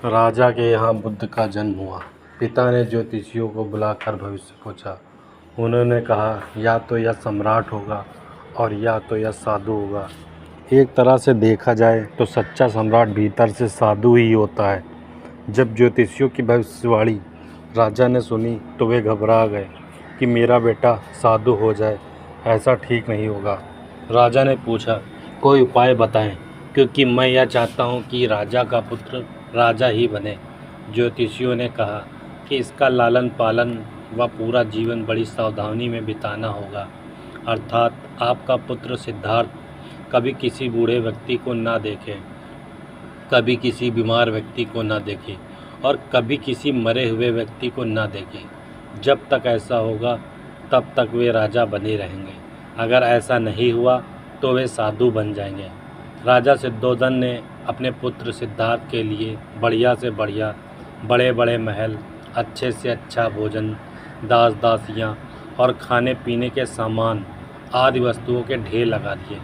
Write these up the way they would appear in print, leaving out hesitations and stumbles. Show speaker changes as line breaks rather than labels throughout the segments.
राजा के यहाँ बुद्ध का जन्म हुआ। पिता ने ज्योतिषियों को बुलाकर भविष्य पूछा। उन्होंने कहा, या तो यह सम्राट होगा और या तो यह साधु होगा। एक तरह से देखा जाए तो सच्चा सम्राट भीतर से साधु ही होता है। जब ज्योतिषियों की भविष्यवाणी राजा ने सुनी तो वे घबरा गए कि मेरा बेटा साधु हो जाए, ऐसा ठीक नहीं होगा। राजा ने पूछा, कोई उपाय बताएं, क्योंकि मैं यह चाहता हूँ कि राजा का पुत्र राजा ही बने। ज्योतिषियों ने कहा कि इसका लालन पालन व पूरा जीवन बड़ी सावधानी में बिताना होगा, अर्थात आपका पुत्र सिद्धार्थ कभी किसी बूढ़े व्यक्ति को ना देखे, कभी किसी बीमार व्यक्ति को ना देखे और कभी किसी मरे हुए व्यक्ति को ना देखे। जब तक ऐसा होगा तब तक वे राजा बने रहेंगे। अगर ऐसा नहीं हुआ तो वे साधु बन जाएंगे। राजा सिद्धोधन ने अपने पुत्र सिद्धार्थ के लिए बढ़िया से बढ़िया बड़े बड़े महल, अच्छे से अच्छा भोजन, दास दासियाँ और खाने पीने के सामान आदि वस्तुओं के ढेर लगा दिए।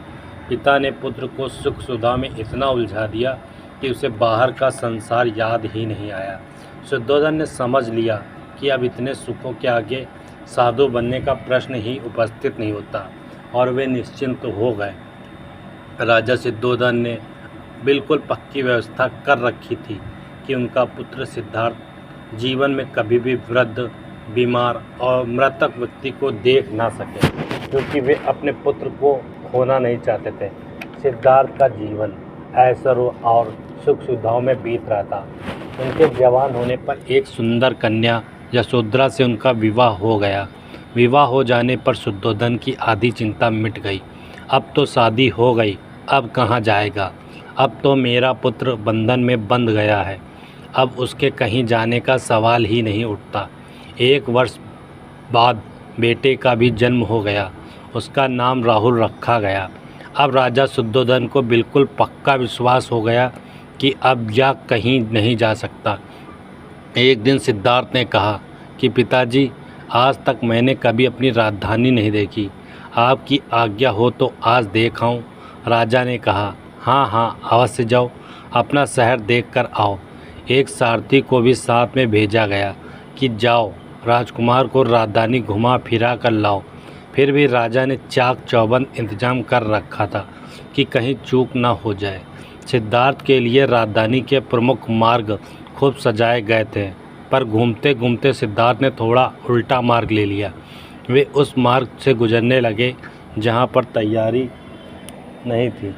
पिता ने पुत्र को सुख सुविधा में इतना उलझा दिया कि उसे बाहर का संसार याद ही नहीं आया। सिद्धोधन ने समझ लिया कि अब इतने सुखों के आगे साधु बनने का प्रश्न ही उपस्थित नहीं होता और वे निश्चिंत हो गए। राजा सिद्धोधन ने बिल्कुल पक्की व्यवस्था कर रखी थी कि उनका पुत्र सिद्धार्थ जीवन में कभी भी वृद्ध, बीमार और मृतक व्यक्ति को देख ना सके, क्योंकि वे अपने पुत्र को खोना नहीं चाहते थे। सिद्धार्थ का जीवन ऐश्वर्य और सुख सुविधाओं में बीत रहा था। उनके जवान होने पर एक सुंदर कन्या यशोधरा से उनका विवाह हो गया। विवाह हो जाने पर शुद्धोधन की आधी चिंता मिट गई। अब तो शादी हो गई, अब कहाँ जाएगा? अब तो मेरा पुत्र बंधन में बंध गया है, अब उसके कहीं जाने का सवाल ही नहीं उठता। 1 वर्ष बाद बेटे का भी जन्म हो गया। उसका नाम राहुल रखा गया। अब राजा शुद्धोधन को बिल्कुल पक्का विश्वास हो गया कि अब यह कहीं नहीं जा सकता। एक दिन सिद्धार्थ ने कहा कि पिताजी, आज तक मैंने कभी अपनी राजधानी नहीं देखी, आपकी आज्ञा हो तो आज देख आऊं। राजा ने कहा, हाँ हाँ, अवश्य जाओ, अपना शहर देख कर आओ। एक सारथी को भी साथ में भेजा गया कि जाओ राजकुमार को राजधानी घुमा फिरा कर लाओ। फिर भी राजा ने चाक चौबंद इंतजाम कर रखा था कि कहीं चूक ना हो जाए। सिद्धार्थ के लिए राजधानी के प्रमुख मार्ग खूब सजाए गए थे, पर घूमते घूमते सिद्धार्थ ने थोड़ा उल्टा मार्ग ले लिया। वे उस मार्ग से गुजरने लगे जहाँ पर तैयारी नहीं थी।